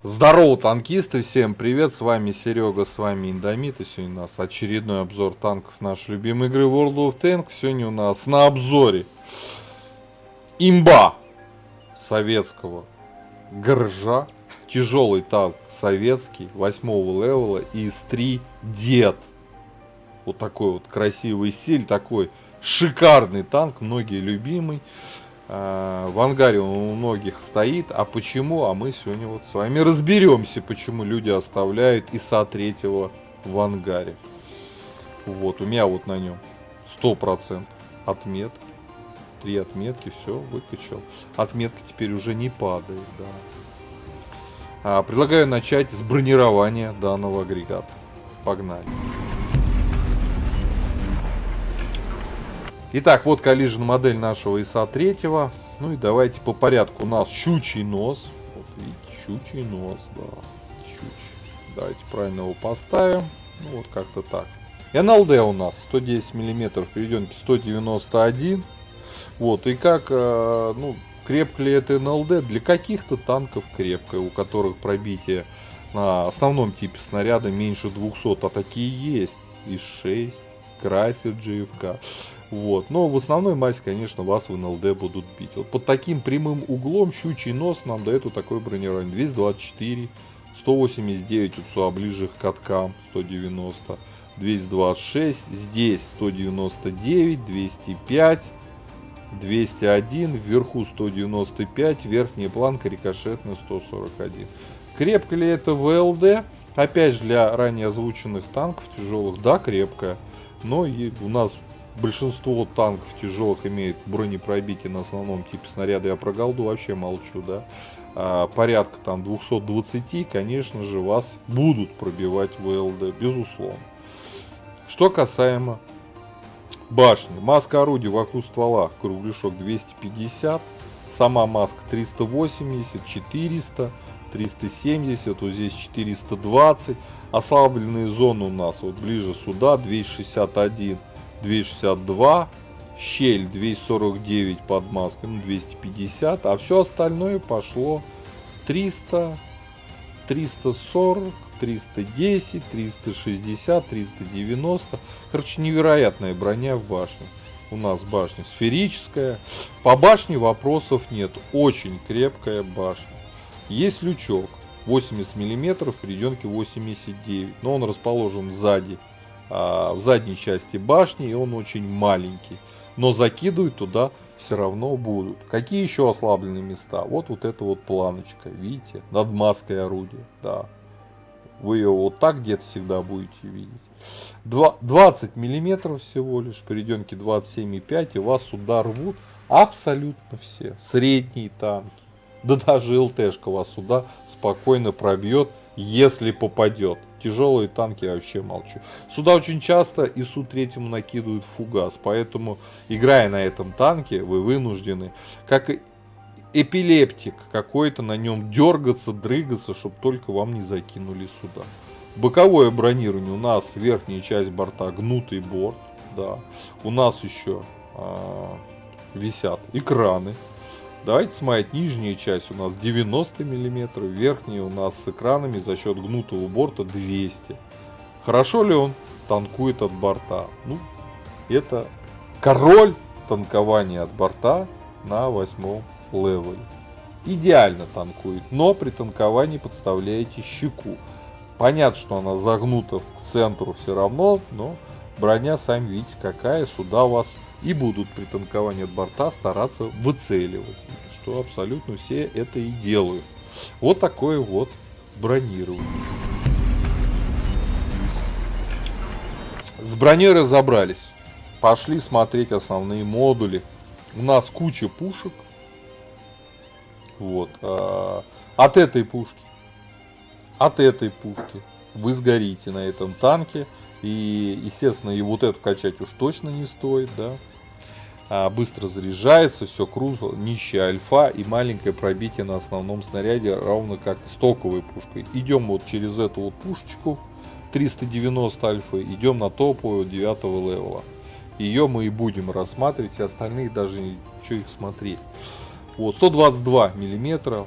Здорово, танкисты, всем привет, с вами Серега, с вами Индомит, и сегодня у нас очередной обзор танков нашей любимой игры World of Tanks. Сегодня у нас на обзоре имба советского гаража, тяжелый танк советский, 8-го левела, ИС-3 Дед. Вот такой вот красивый стиль, такой шикарный танк, многие любимый. В ангаре он у многих стоит. А почему? А мы сегодня вот с вами разберемся, почему люди оставляют ИСа-3 в ангаре. Вот, у меня вот на нем 100% отмет. 3 отметки, все, выкачал. Отметка теперь уже не падает, да. Предлагаю начать с бронирования данного агрегата. Погнали. Итак, вот коллижен модель нашего ИСа-3. Ну и давайте по порядку. У нас щучий нос. Вот видите, щучий нос, да. Щучий. Давайте правильно его поставим. Ну вот как-то так. НЛД у нас 110 мм, перейденки 191. Вот, и как, ну, крепко ли это НЛД? Для каких-то танков крепкое, у которых пробитие на основном типе снаряда меньше 200, а такие есть. ИС-6, Крайсер GFK. Вот. Но в основной массе, конечно, вас в НЛД будут бить. Вот под таким прямым углом щучий нос нам дает вот такое бронирование. 224, 189 УЦУА ближе к каткам, 190, 226, здесь 199, 205, 201, вверху 195, верхняя планка рикошетная 141. Крепко ли это ВЛД? Опять же, для ранее озвученных танков тяжелых, да, крепкая. Но и у нас большинство танков тяжелых имеет бронепробитие на основном типе снаряда. Я про голду вообще молчу, да. Порядка там 220, конечно же, вас будут пробивать ВЛД, безусловно. Что касаемо башни. Маска орудия вокруг ствола, кругляшок 250. Сама маска 380, 400, 370, вот здесь 420. Ослабленные зоны у нас вот ближе сюда 261, 262, щель 249 под маской, ну 250, а все остальное пошло 300, 340, 310, 360, 390. Короче, невероятная броня в башне. У нас башня сферическая. По башне вопросов нет. Очень крепкая башня. Есть лючок 80 мм, перейденки 89. Но он расположен сзади, в задней части башни, и он очень маленький. Но закидывать туда все равно будут. Какие еще ослабленные места? Вот эта вот планочка, видите, над маской орудия. Да. Вы ее вот так где-то всегда будете видеть. 20 миллиметров всего лишь, перейденки 27,5, и вас сюда рвут абсолютно все. Средние танки. Да даже ЛТшка вас сюда спокойно пробьет, если попадет. Тяжелые танки я вообще молчу. Сюда очень часто ИСу-3 накидывают фугас, поэтому, играя на этом танке, вы вынуждены, как эпилептик какой-то, на нем дергаться, дрыгаться, чтобы только вам не закинули сюда. Боковое бронирование. У нас верхняя часть борта, гнутый борт. Да. У нас еще висят экраны. Давайте смотреть, нижняя часть у нас 90 мм, верхняя у нас с экранами за счет гнутого борта 200. Хорошо ли он танкует от борта? Ну, это король танкования от борта на 8-м левеле. Идеально танкует, но при танковании подставляете щеку. Понятно, что она загнута к центру все равно, но броня, сами видите, какая. Сюда вас и будут при танковании от борта стараться выцеливать. Что абсолютно все это и делают. Вот такое вот бронирование. С броней разобрались. Пошли смотреть основные модули. У нас куча пушек. Вот. От этой пушки вы сгорите на этом танке. И, естественно, и вот эту качать уж точно не стоит, да. Быстро заряжается, все круто, нищая альфа и маленькое пробитие на основном снаряде, равно как стоковой пушкой. Идем вот через эту вот пушечку 390 альфы, идем на топовую 9 левела. Ее мы и будем рассматривать, и остальные даже что их смотреть. Вот, 122 миллиметра,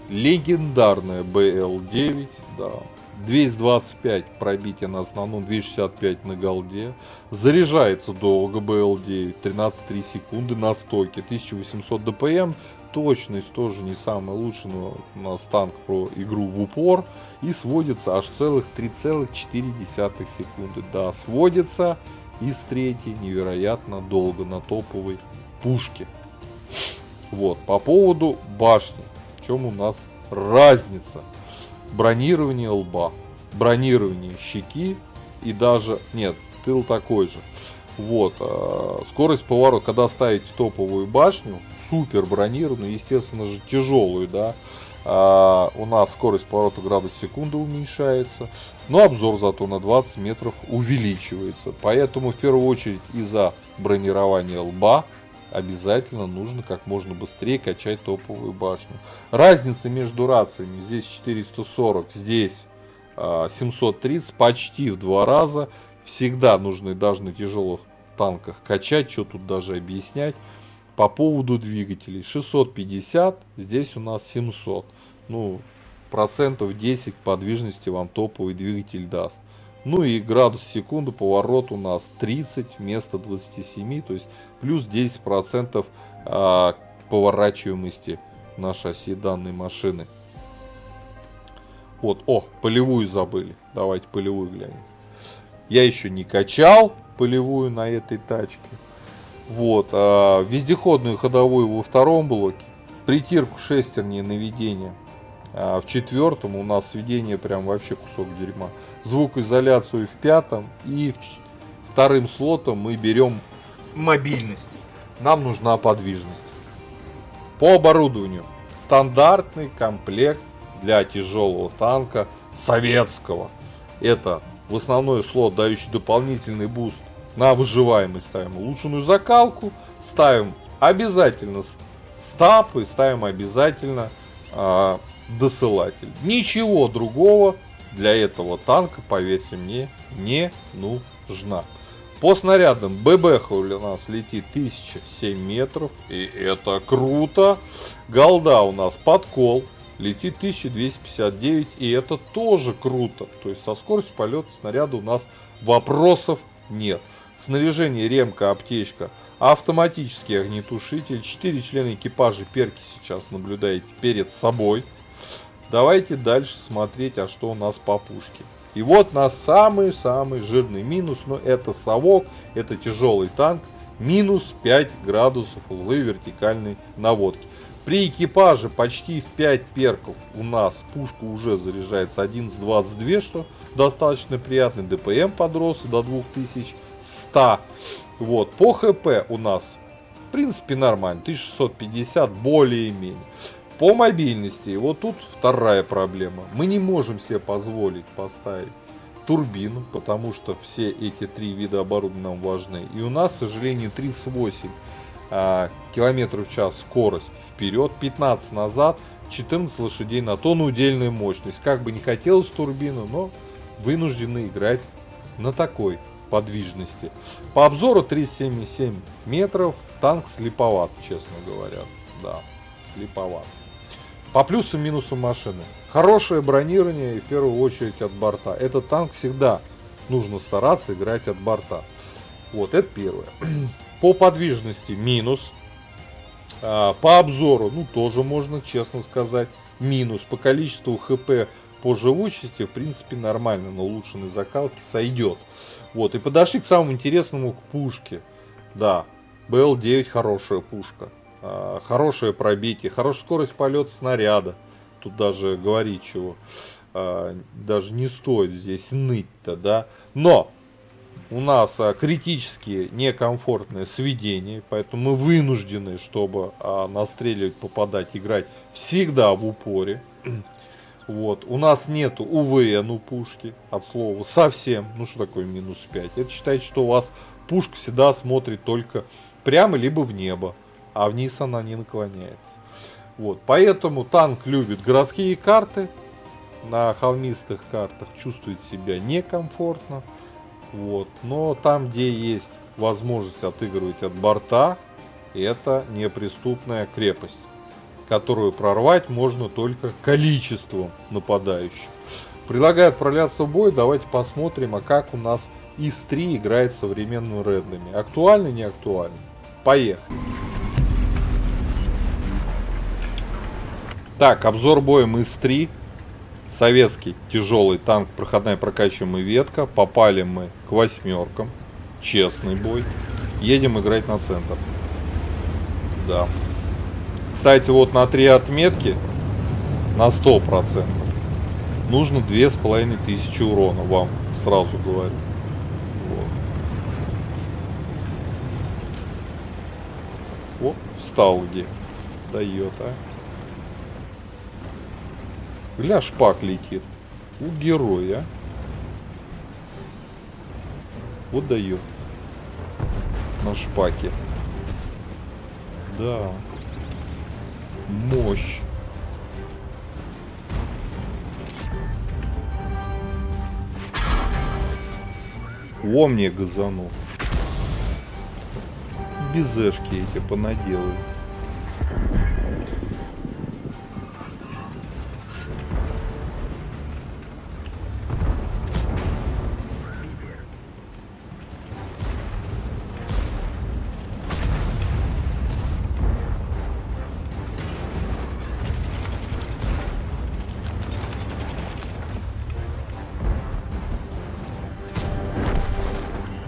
легендарная БЛ-9, да. 225 пробития на основном, 265 на голде. Заряжается долго БЛ-9, 13,3 секунды на стоке, 1800 ДПМ. Точность тоже не самая лучшая, но у нас танк про игру в упор. И сводится аж целых 3,4 секунды. Да, сводится из третьей невероятно долго на топовой пушке. Вот, по поводу башни. В чем у нас разница? Бронирование лба, бронирование щеки и даже, нет, тыл такой же. Вот, скорость поворота, когда ставите топовую башню, супер бронированную, естественно же тяжелую, да, у нас скорость поворота градус в секунду уменьшается, но обзор зато на 20 метров увеличивается. Поэтому в первую очередь из-за бронирования лба обязательно нужно как можно быстрее качать топовую башню. Разница между рациями: здесь 440, здесь 730, почти в 2 раза. Всегда нужно даже на тяжелых танках качать, что тут даже объяснять. По поводу двигателей: 650, здесь у нас 700. Ну, процентов 10 подвижности вам топовый двигатель даст. Ну и градус в секунду, поворот у нас 30 вместо 27, то есть плюс 10% поворачиваемости на шасси данной машины. Вот, полевую забыли. Давайте полевую глянем. Я еще не качал полевую на этой тачке. Вот, вездеходную ходовую во втором блоке. Притирку шестерни наведения в четвертом. У нас сведение прям вообще кусок дерьма. Звукоизоляцию в пятом. И вторым слотом мы берем мобильность. Нам нужна подвижность. По оборудованию: стандартный комплект для тяжелого танка советского. Это в основной слот, дающий дополнительный буст на выживаемость. Ставим улучшенную закалку, ставим обязательно стапы, ставим обязательно досылатель. Ничего другого для этого танка, поверьте мне, не нужна. По снарядам ББХ у нас летит 1007 метров, и это круто. Голда у нас подкол летит 1259, и это тоже круто. То есть со скоростью полета снаряда у нас вопросов нет. Снаряжение: ремка, аптечка, автоматический огнетушитель, 4 члена экипажа перки сейчас наблюдаете перед собой. Давайте дальше смотреть, а что у нас по пушке. И вот на самый-самый жирный минус, но это совок, это тяжелый танк, минус 5 градусов углы вертикальной наводки. При экипаже почти в 5 перков у нас пушка уже заряжается 11,22, что достаточно приятный. ДПМ подрос до 2100. Вот, по ХП у нас в принципе нормально, 1650 более-менее. По мобильности, вот тут вторая проблема. Мы не можем себе позволить поставить турбину, потому что все эти три вида оборудования нам важны. И у нас, к сожалению, 38 километров в час скорость вперед, 15 назад, 14 лошадей на тонну удельная мощность. Как бы не хотелось турбину, но вынуждены играть на такой подвижности. По обзору 377 метров, танк слеповат, честно говоря. Да, слеповат. По плюсам и минусам машины: хорошее бронирование, и в первую очередь от борта. Этот танк всегда нужно стараться играть от борта. Вот, это первое. По подвижности минус. По обзору, ну, тоже можно честно сказать, минус. По количеству ХП, по живучести, в принципе, нормально, на улучшенной закалке сойдет. Вот, и подошли к самому интересному, к пушке. Да, БЛ-9 хорошая пушка. Хорошее пробитие, хорошая скорость полета снаряда. Тут даже говорить чего. Даже не стоит здесь ныть-то, да. Но у нас критически некомфортное сведение, поэтому мы вынуждены, чтобы настреливать, попадать, играть всегда в упоре. Вот. У нас нету УВН у пушки, от слова совсем. Ну что такое минус 5? Это считайте, что у вас пушка всегда смотрит только прямо либо в небо, а вниз она не наклоняется. Вот. Поэтому танк любит городские карты. На холмистых картах чувствует себя некомфортно. Вот. Но там, где есть возможность отыгрывать от борта, это неприступная крепость. которую прорвать можно только количеством нападающих. Предлагаю отправляться в бой. Давайте посмотрим, а как у нас ИС-3 играет с современными редами. Актуально, не актуально? Поехали. Так, обзор боем ИС-3. Советский тяжелый танк, проходная прокачиваемая ветка. Попали мы к 8. Честный бой. Едем играть на центр. Да. Кстати, вот на 3 отметки на 100% нужно 2500 урона, вам сразу говорю. Вот. О, встал где. Дает, а. Гля, шпак летит. У героя. Вот дает. На шпаке. Да. Мощь. О, мне газанул. Безэшки эти понаделаю.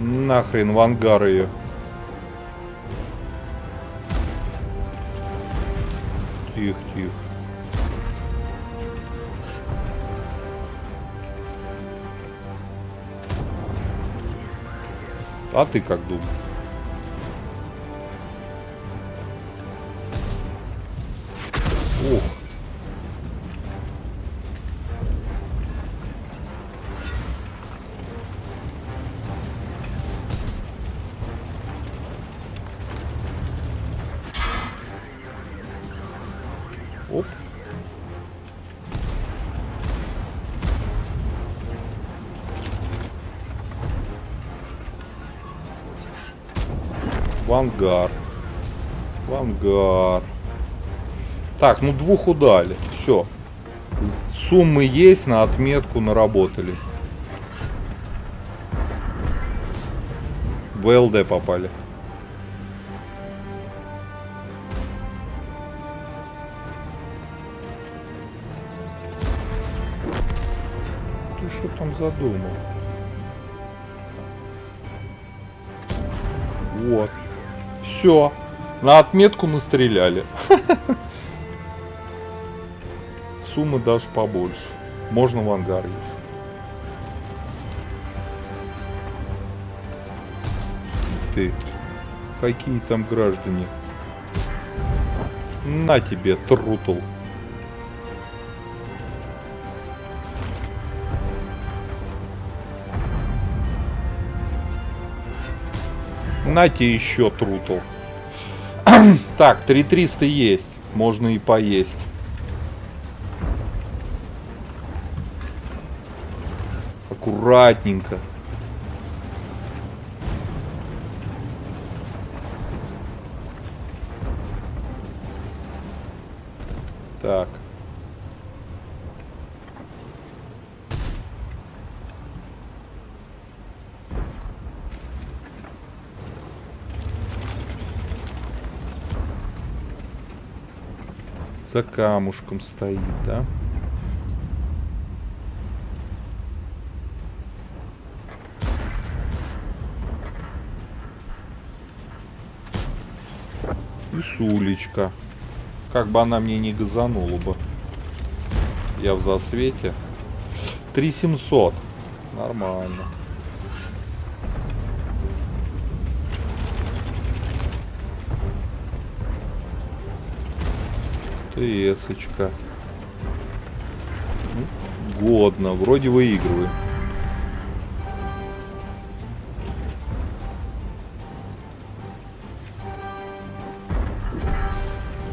Нахрен в ангар ее. Тихо, тихо. А ты как думаешь? Ух. Оп. В ангар. В ангар. Так, ну 2 удали. Все. Суммы есть, на отметку наработали. В ЛД попали. Ты что там задумал? Вот. Все. На отметку настреляли. Суммы даже побольше. Можно в ангар ехать. Ты. Какие там граждане? На тебе, трутл. Нате еще трутл. Так, 3300 есть. Можно и поесть. Аккуратненько. Так. За камушком стоит, да? И Сулечка. Как бы она мне не газанула бы. Я в засвете. 3700. Нормально. ТС-очка. Годно. Вроде выигрываю.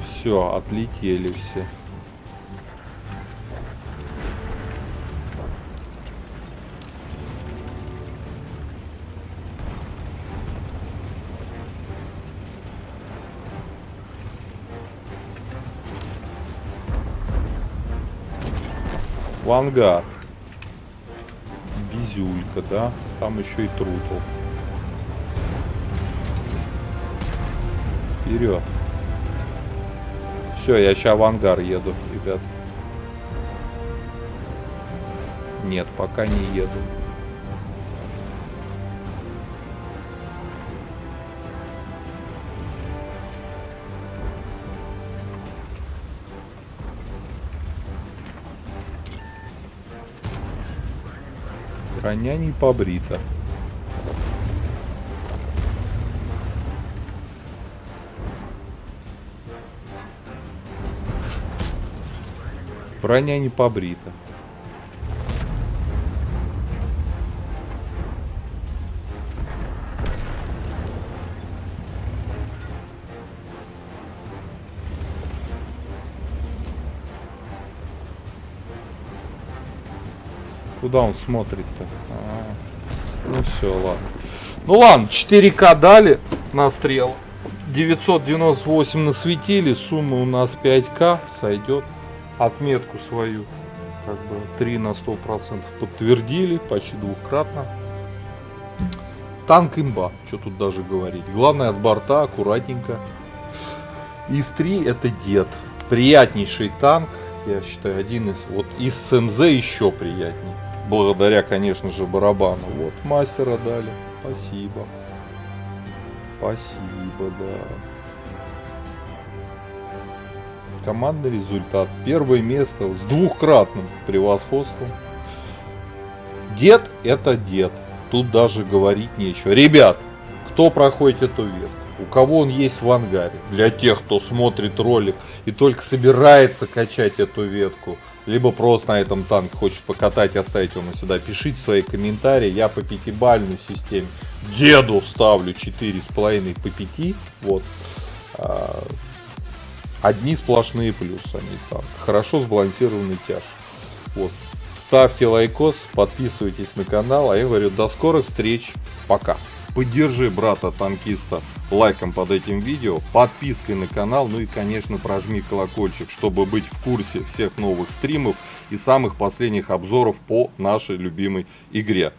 Все, отлетели все. В ангар. Бизюлька, да? Там еще и Трутл. Вперед. Все, я сейчас в ангар еду, ребят. Нет, пока не еду. Броня не побрита. Броня не побрита. Куда он смотрит-то? Ну все, ладно. Ну ладно, 4К дали на стрел. 998 насветили. Сумма у нас 5К. Сойдет. Отметку свою как бы 3 на 100% подтвердили. Почти двухкратно. Танк имба. Что тут даже говорить. Главное от борта аккуратненько. ИС-3 это дед. Приятнейший танк. Я считаю, один из... Вот из СМЗ еще приятней. Благодаря, конечно же, барабану. Вот, мастера дали. Спасибо. Спасибо, да. Командный результат. Первое место с двухкратным превосходством. Дед это дед. Тут даже говорить нечего. Ребят, кто проходит эту ветку? У кого он есть в ангаре? Для тех, кто смотрит ролик и только собирается качать эту ветку, либо просто на этом танке хочет покатать и оставить его сюда, пишите свои комментарии. Я по 5-бальной системе деду ставлю 4,5 по 5. Вот. Одни сплошные плюсы. Они там. Хорошо сбалансированный тяж. Вот. Ставьте лайкос, подписывайтесь на канал. А я говорю, до скорых встреч. Пока. Поддержи брата-танкиста лайком под этим видео, подпиской на канал, ну и, конечно, прожми колокольчик, чтобы быть в курсе всех новых стримов и самых последних обзоров по нашей любимой игре.